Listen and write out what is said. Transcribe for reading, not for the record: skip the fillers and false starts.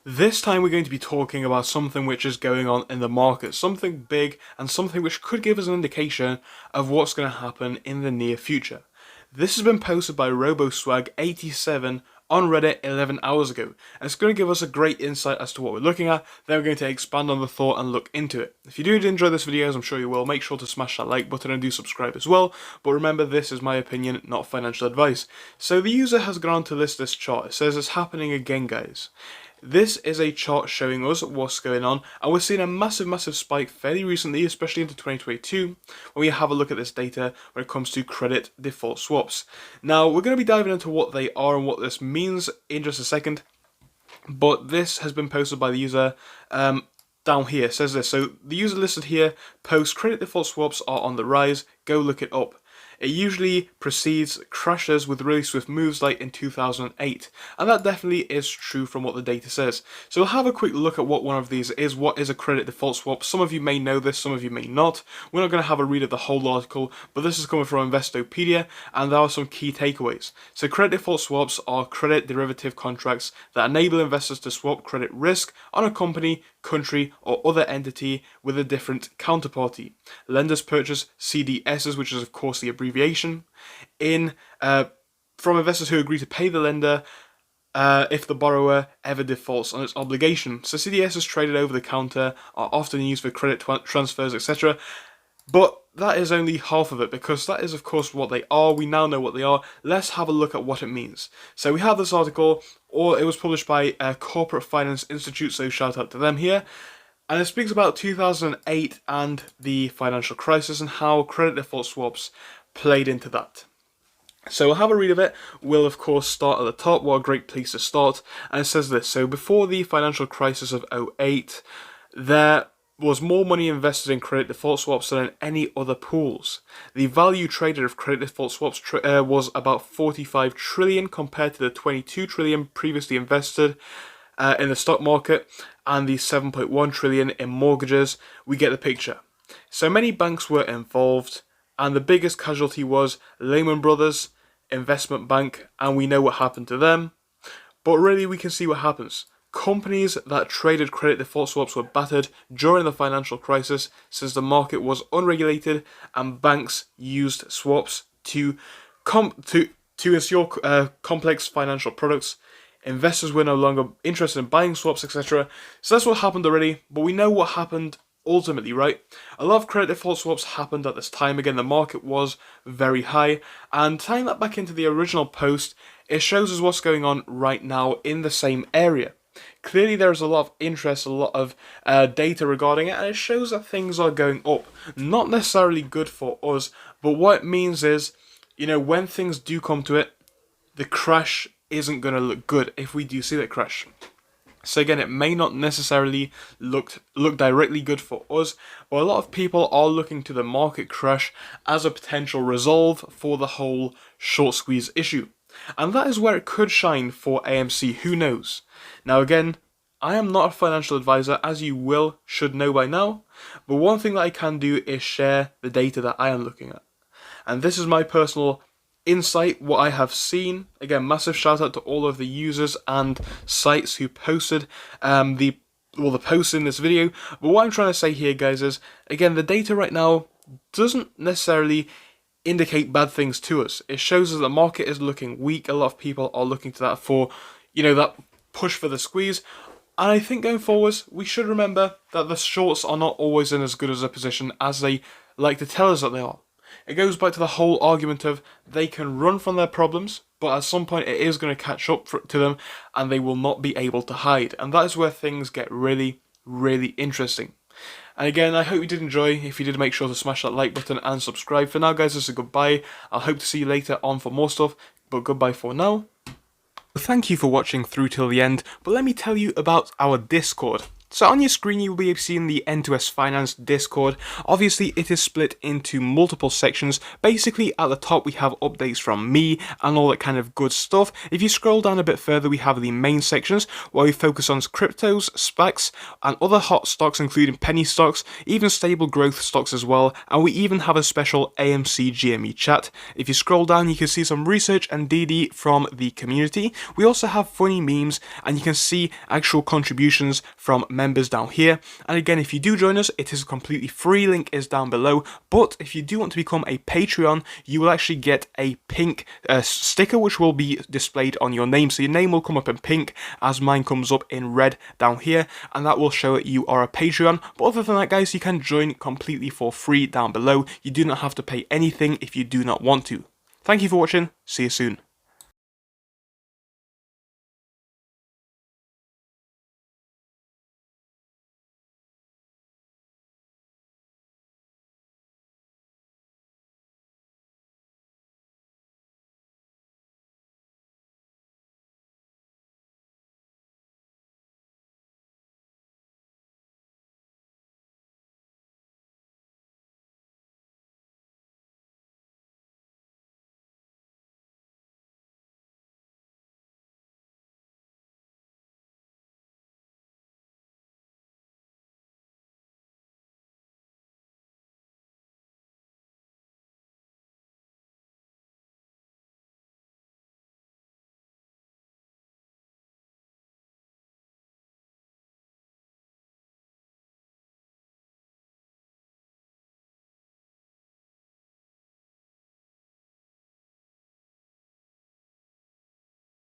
This time we're going to be talking about something which is going on in the market, something big and something which could give us an indication of what's going to happen in the near future. This has been posted by RoboSwag87 on Reddit 11 hours ago, and it's going to give us a great insight as to what we're looking at. Then we're going to expand on the thought and look into it. If you do enjoy this video, as I'm sure you will, make sure to smash that like button and do subscribe as well. But remember, this is my opinion, not financial advice. So the user has gone on to list this chart. It says it's happening again, guys. This is a chart showing us what's going on, and we're seeing a massive spike fairly recently, especially into 2022, when we have a look at this data when it comes to credit default swaps. Now, we're going to be diving into what they are and what this means in just a second, but this has been posted by the user down here. It says this. So the user listed here posts credit default swaps are on the rise, go look it up. It usually precedes crashes with really swift moves like in 2008, and that definitely is true from what the data says. So we'll have a quick look at what one of these is. What is a credit default swap? Some of you may know this, some of you may not. We're not going to have a read of the whole article, but this is coming from Investopedia, and there are some key takeaways. So credit default swaps are credit derivative contracts that enable investors to swap credit risk on a company, country, or other entity with a different counterparty. Lenders purchase CDSs, which is of course the abbreviation, from investors who agree to pay the lender if the borrower ever defaults on its obligation. So CDSs traded over the counter are often used for credit transfers, etc. But that is only half of it, because that is of course what they are. We now know what they are. Let's have a look at what it means. So we have this article, or it was published by Corporate Finance Institute, so shout out to them here. And it speaks about 2008 and the financial crisis and how credit default swaps played into that. So we'll have a read of it. We'll of course start at the top. What a great place to start. And it says this. So before the financial crisis of 2008, there was more money invested in credit default swaps than in any other pools. The value traded of credit default swaps was about 45 trillion compared to the 22 trillion previously invested in the stock market and the 7.1 trillion in mortgages. We get the picture. So many banks were involved, and the biggest casualty was Lehman Brothers Investment Bank, and we know what happened to them. But really, we can see what happens. Companies that traded credit default swaps were battered during the financial crisis, since the market was unregulated and banks used swaps to ensure complex financial products. Investors were no longer interested in buying swaps, etc. So that's what happened already, but we know what happened ultimately, right? A lot of credit default swaps happened at this time. Again, the market was very high, and tying that back into the original post, it shows us what's going on right now in the same area. Clearly there is a lot of interest, a lot of data regarding it, and it shows that things are going up. Not necessarily good for us, but what it means is, you know, when things do come to it, the crash isn't going to look good if we do see that crash. So again, it may not necessarily look directly good for us, but a lot of people are looking to the market crash as a potential resolve for the whole short squeeze issue. And that is where it could shine for AMC, who knows? Now again, I am not a financial advisor, as you should know by now, but one thing that I can do is share the data that I am looking at. And this is my personal insight, what I have seen. Again, massive shout out to all of the users and sites who posted the posts in this video. But what I'm trying to say here, guys, is again, the data right now doesn't necessarily indicate bad things to us. It shows us the market is looking weak. A lot of people are looking to that for, you know, that push for the squeeze. And I think going forwards, we should remember that the shorts are not always in as good as a position as they like to tell us that they are. It goes back to the whole argument of they can run from their problems, but at some point it is going to catch up to them and they will not be able to hide. And that is where things get really interesting. And again, I hope you did enjoy. If you did, make sure to smash that like button and subscribe. For now, guys, this is a goodbye. I'll hope to see you later on for more stuff, but goodbye for now. Thank you for watching through till the end, but let me tell you about our Discord. So on your screen you will be seeing the N2S Finance Discord. Obviously it is split into multiple sections. Basically at the top we have updates from me and all that kind of good stuff. If you scroll down a bit further we have the main sections where we focus on cryptos, SPACs and other hot stocks including penny stocks, even stable growth stocks as well, and we even have a special AMC GME chat. If you scroll down you can see some research and DD from the community. We also have funny memes and you can see actual contributions from members down here. And again, if you do join us, it is completely free, link is down below. But if you do want to become a Patreon, you will actually get a pink sticker which will be displayed on your name. So your name will come up in pink as mine comes up in red down here, and that will show that you are a Patreon. But other than that guys, you can join completely for free down below. You do not have to pay anything if you do not want to. Thank you for watching, see you soon.